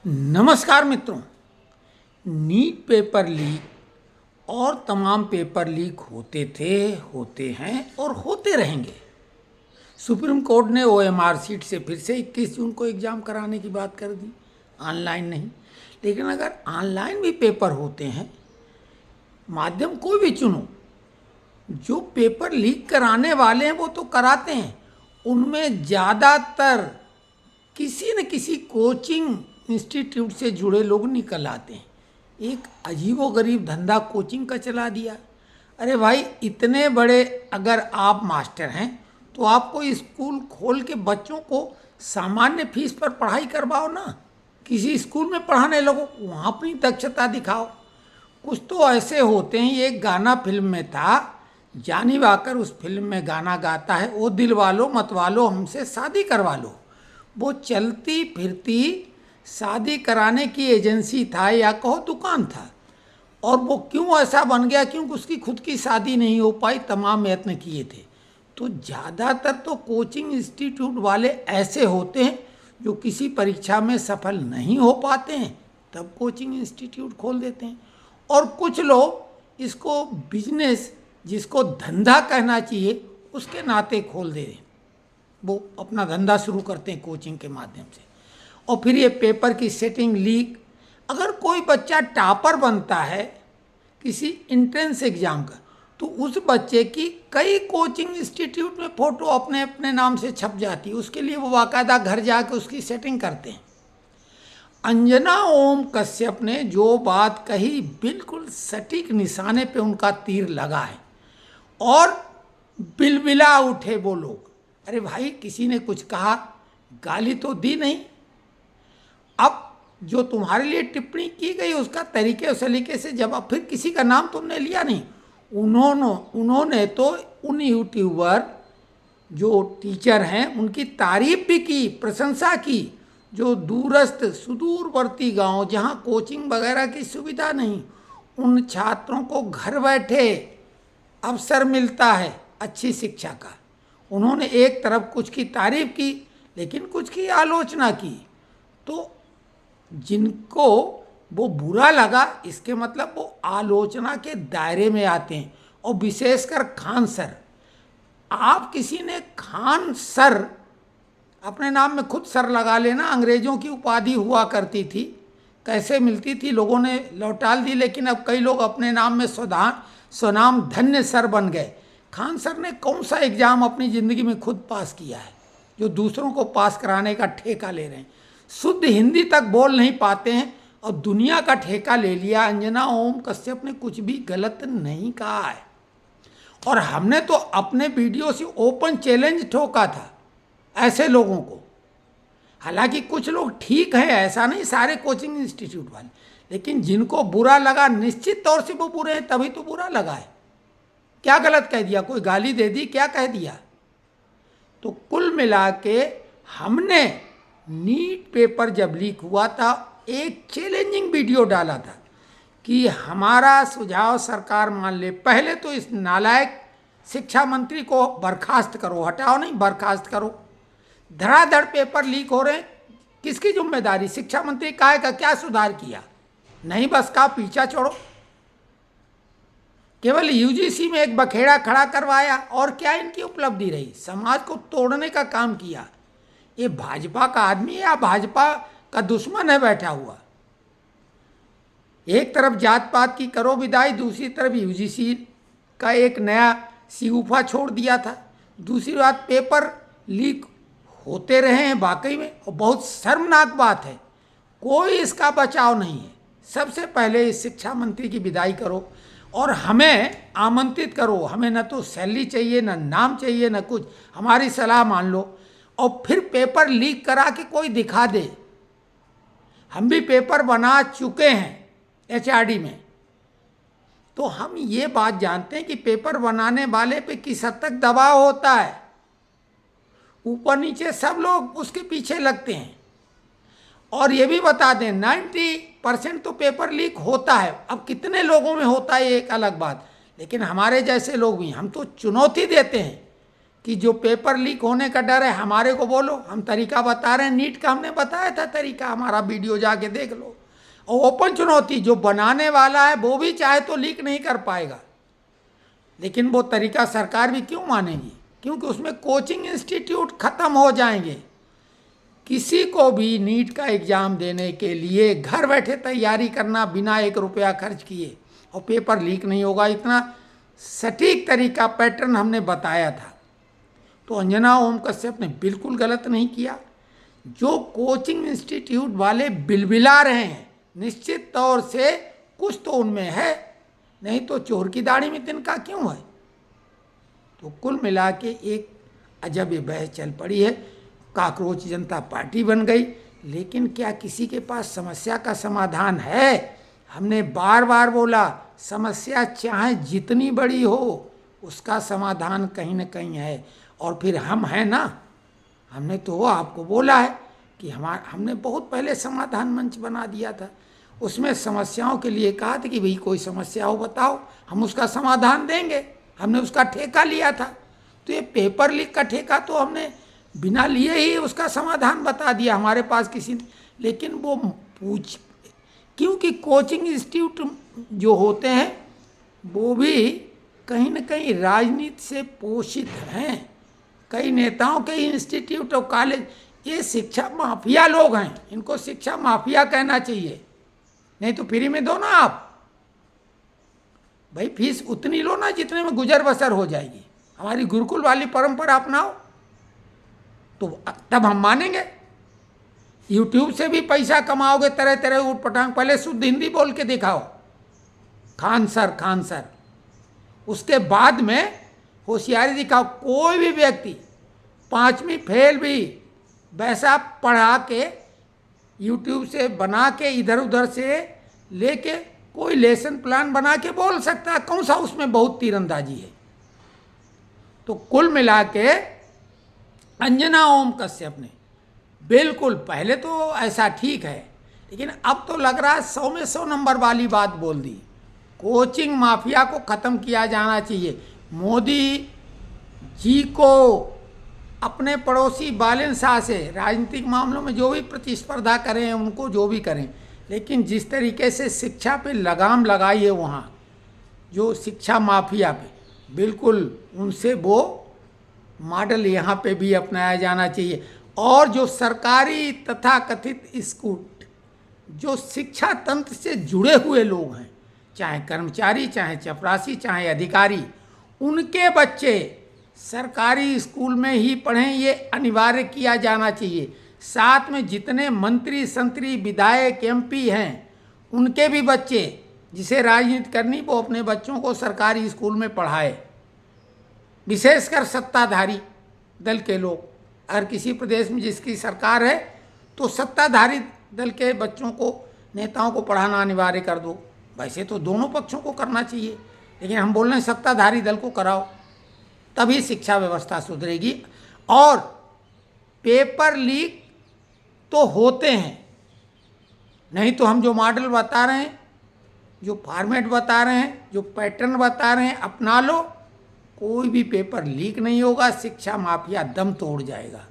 नमस्कार मित्रों। NEET paper leak और तमाम पेपर लीक होते थे, होते हैं और होते रहेंगे। सुप्रीम कोर्ट ने ओएमआर सीट से फिर से 21 जून को एग्ज़ाम कराने की बात कर दी, ऑनलाइन नहीं। लेकिन अगर ऑनलाइन भी पेपर होते हैं, माध्यम कोई भी चुनो, जो पेपर लीक कराने वाले हैं वो तो कराते हैं। उनमें ज़्यादातर किसी न किसी कोचिंग इंस्टीट्यूट से जुड़े लोग निकल आते हैं। एक अजीबोगरीब धंधा कोचिंग का चला दिया। अरे भाई, इतने बड़े अगर आप मास्टर हैं तो आपको स्कूल खोल के बच्चों को सामान्य फीस पर पढ़ाई करवाओ ना। किसी स्कूल में पढ़ाने लगो, वहाँ अपनी दक्षता दिखाओ। कुछ तो ऐसे होते हैं। ये एक गाना फिल्म में था, जानी वाकर उस फिल्म में गाना गाता है, ओ दिल वालो मत वालो हमसे शादी करवा लो। वो चलती फिरती शादी कराने की एजेंसी था या कहो दुकान था। और वो क्यों ऐसा बन गया? क्योंकि उसकी खुद की शादी नहीं हो पाई, तमाम यत्न किए थे। तो ज़्यादातर तो कोचिंग इंस्टीट्यूट वाले ऐसे होते हैं जो किसी परीक्षा में सफल नहीं हो पाते हैं, तब कोचिंग इंस्टीट्यूट खोल देते हैं। और कुछ लोग इसको बिजनेस, जिसको धंधा कहना चाहिए, उसके नाते खोल दे रहे हैं। वो अपना धंधा शुरू करते हैं कोचिंग के माध्यम से। और फिर ये पेपर की सेटिंग लीक। अगर कोई बच्चा टॉपर बनता है किसी एंट्रेंस एग्जाम का, तो उस बच्चे की कई कोचिंग इंस्टीट्यूट में फ़ोटो अपने अपने नाम से छप जाती है। उसके लिए वो बाकायदा घर जाके उसकी सेटिंग करते हैं। अंजना ओम कश्यप ने जो बात कही, बिल्कुल सटीक निशाने पे उनका तीर लगा है। और बिलबिला उठे वो लोग। अरे भाई, किसी ने कुछ कहा, गाली तो दी नहीं। अब जो तुम्हारे लिए टिप्पणी की गई उसका तरीके और सलीके से जवाब, फिर किसी का नाम तुमने लिया नहीं। उन्होंने तो उन यूट्यूबर जो टीचर हैं उनकी तारीफ भी की, प्रशंसा की, जो दूरस्थ सुदूरवर्ती गांव जहां कोचिंग वगैरह की सुविधा नहीं, उन छात्रों को घर बैठे अवसर मिलता है अच्छी शिक्षा का। उन्होंने एक तरफ कुछ की तारीफ की, लेकिन कुछ की आलोचना की। तो जिनको वो बुरा लगा, इसके मतलब वो आलोचना के दायरे में आते हैं। और विशेषकर खान सर, आप किसी ने खान सर अपने नाम में खुद सर लगा लेना। अंग्रेजों की उपाधि हुआ करती थी, कैसे मिलती थी, लोगों ने लौटाल दी। लेकिन अब कई लोग अपने नाम में स्वनाम धन्य सर बन गए। खान सर ने कौन सा एग्जाम अपनी ज़िंदगी में खुद पास किया है जो दूसरों को पास कराने का ठेका ले रहे हैं? शुद्ध हिंदी तक बोल नहीं पाते हैं और दुनिया का ठेका ले लिया। अंजना ओम कश्यप ने कुछ भी गलत नहीं कहा है। और हमने तो अपने वीडियो से ओपन चैलेंज ठोका था ऐसे लोगों को। हालांकि कुछ लोग ठीक हैं, ऐसा नहीं सारे कोचिंग इंस्टीट्यूट वाले, लेकिन जिनको बुरा लगा, निश्चित तौर से वो बुरे हैं, तभी तो बुरा लगा है। क्या गलत कह दिया? कोई गाली दे दी? क्या कह दिया? तो कुल मिला के हमने नीट पेपर जब लीक हुआ था, एक चैलेंजिंग वीडियो डाला था कि हमारा सुझाव सरकार मान ले। पहले तो इस नालायक शिक्षा मंत्री को बर्खास्त करो, हटाओ नहीं, बर्खास्त करो। धड़ाधड़ पेपर लीक हो रहे हैं, किसकी जिम्मेदारी? शिक्षा मंत्री काहे का क्या सुधार किया? नहीं, बस का पीछा छोड़ो। केवल यूजीसी में एक बखेड़ा खड़ा करवाया, और क्या इनकी उपलब्धि रही? समाज को तोड़ने का काम किया। ये भाजपा का आदमी है या भाजपा का दुश्मन है बैठा हुआ? एक तरफ जात पात की करो विदाई, दूसरी तरफ यूजीसी का एक नया सिगुफा छोड़ दिया था। दूसरी बात, पेपर लीक होते रहे हैं वाकई में, और बहुत शर्मनाक बात है। कोई इसका बचाव नहीं है। सबसे पहले इस शिक्षा मंत्री की विदाई करो और हमें आमंत्रित करो। हमें न तो सैलरी चाहिए, न नाम चाहिए, न कुछ। हमारी सलाह मान लो और फिर पेपर लीक करा के कोई दिखा दे। हम भी पेपर बना चुके हैं एचआरडी में, तो हम ये बात जानते हैं कि पेपर बनाने वाले पे किस हद तक दबाव होता है। ऊपर नीचे सब लोग उसके पीछे लगते हैं। और ये भी बता दें, 90% तो पेपर लीक होता है। अब कितने लोगों में होता है एक अलग बात, लेकिन हमारे जैसे लोग भी, हम तो चुनौती देते हैं कि जो पेपर लीक होने का डर है हमारे को बोलो, हम तरीका बता रहे हैं। नीट का हमने बताया था तरीका, हमारा वीडियो जाके देख लो। और ओपन चुनौती, जो बनाने वाला है वो भी चाहे तो लीक नहीं कर पाएगा, लेकिन वो तरीका सरकार भी क्यों मानेगी? क्योंकि उसमें कोचिंग इंस्टीट्यूट खत्म हो जाएंगे। किसी को भी नीट का एग्ज़ाम देने के लिए घर बैठे तैयारी करना बिना 1 रुपया खर्च किए, और पेपर लीक नहीं होगा, इतना सटीक तरीका पैटर्न हमने बताया था। तो अंजना ओम कश्यप ने बिल्कुल गलत नहीं किया। जो कोचिंग इंस्टीट्यूट वाले बिलबिला रहे हैं, निश्चित तौर से कुछ तो उनमें है, नहीं तो चोर की दाढ़ी में तिनका क्यों है? तो कुल मिला के एक अजब ये बहस चल पड़ी है। काकरोच जनता पार्टी बन गई, लेकिन क्या किसी के पास समस्या का समाधान है? हमने बार बार बोला, समस्या चाहे जितनी बड़ी हो उसका समाधान कहीं ना कहीं है। और फिर हम हैं ना, हमने तो वो आपको बोला है कि हमने बहुत पहले समाधान मंच बना दिया था। उसमें समस्याओं के लिए कहा था कि भाई कोई समस्या हो बताओ, हम उसका समाधान देंगे। हमने उसका ठेका लिया था। तो ये पेपर लीक का ठेका तो हमने बिना लिए ही उसका समाधान बता दिया हमारे पास किसी ने। लेकिन वो क्योंकि कोचिंग इंस्टीट्यूट जो होते हैं वो भी कहीं न कहीं राजनीति से पोषित हैं। कई नेताओं के इंस्टीट्यूट और कॉलेज, ये शिक्षा माफिया लोग हैं, इनको शिक्षा माफिया कहना चाहिए। नहीं तो फ्री में दो ना आप, भाई फीस उतनी लो ना जितने में गुजर बसर हो जाएगी। हमारी गुरुकुल वाली परंपरा अपनाओ तो तब हम मानेंगे। यूट्यूब से भी पैसा कमाओगे तरह तरह ऊट पटांग, पहले शुद्ध हिंदी बोल के दिखाओ, खान सर। उसके बाद में होशियारी दिखाओ। कोई भी व्यक्ति 5वीं फेल भी वैसा पढ़ा के यूट्यूब से बना के इधर उधर से लेके कोई लेसन प्लान बना के बोल सकता है। कौन सा उसमें बहुत तीरंदाजी है? तो कुल मिला के अंजना ओम कश्यप ने बिल्कुल, पहले तो ऐसा ठीक है, लेकिन अब तो लग रहा है 100 में 100 नंबर वाली बात बोल दी। कोचिंग माफिया को ख़त्म किया जाना चाहिए। मोदी जी को अपने पड़ोसी बालन शाह से राजनीतिक मामलों में जो भी प्रतिस्पर्धा करें, उनको जो भी करें, लेकिन जिस तरीके से शिक्षा पे लगाम लगाई है वहाँ, जो शिक्षा माफिया पे, बिल्कुल उनसे वो मॉडल यहाँ पे भी अपनाया जाना चाहिए। और जो सरकारी तथा कथित स्कूल, जो शिक्षा तंत्र से जुड़े हुए लोग हैं, चाहे कर्मचारी, चाहे चपरासी, चाहे अधिकारी, उनके बच्चे सरकारी स्कूल में ही पढ़ें, ये अनिवार्य किया जाना चाहिए। साथ में जितने मंत्री संतरी विधायक MP हैं, उनके भी बच्चे, जिसे राजनीति करनी, वो अपने बच्चों को सरकारी स्कूल में पढ़ाए। विशेषकर सत्ताधारी दल के लोग, अगर किसी प्रदेश में जिसकी सरकार है तो सत्ताधारी दल के बच्चों को, नेताओं को पढ़ाना अनिवार्य कर दो। वैसे तो दोनों पक्षों को करना चाहिए, लेकिन हम बोल रहे हैं सत्ताधारी दल को कराओ, तभी शिक्षा व्यवस्था सुधरेगी। और पेपर लीक तो होते हैं, नहीं तो हम जो मॉडल बता रहे हैं, जो फॉर्मेट बता रहे हैं, जो पैटर्न बता रहे हैं, अपना लो, कोई भी पेपर लीक नहीं होगा। शिक्षा माफिया दम तोड़ जाएगा।